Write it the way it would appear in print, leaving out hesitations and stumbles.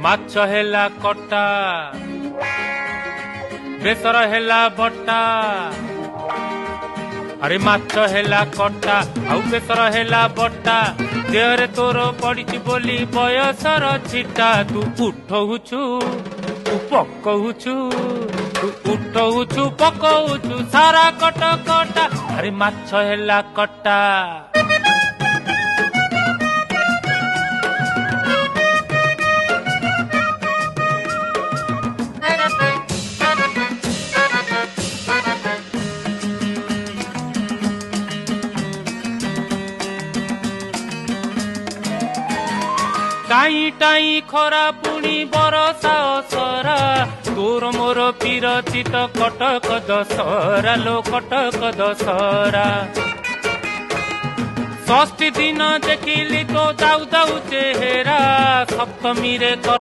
ମାଛ ହେଲା କଟା ବେସର ହେଲା ବଟା ଆରେ ମାଛ ହେଲା କଟା ଆଉ ବେସର ହେଲା ବଟା ଦେହରେ ତୋର ପଡିଛି ବୋଲି ବୟସର ଛିଟା ତୁ ଉଠଉଛୁ ତୁ ପକଉଛୁ ତୁ ଉଠଉଛୁ ପକଉଛୁ ସାରା କଟ କଟା ଆରେ ମାଛ ହେଲା କଟା टाई टाई खरा पुणी बरसा असरा तोर मोर पिरती तो कटक दशहरा लो कटक दशहरा षष्ठी दिन देखिली तो दाऊ दाऊ चेहरा सप्तमी रे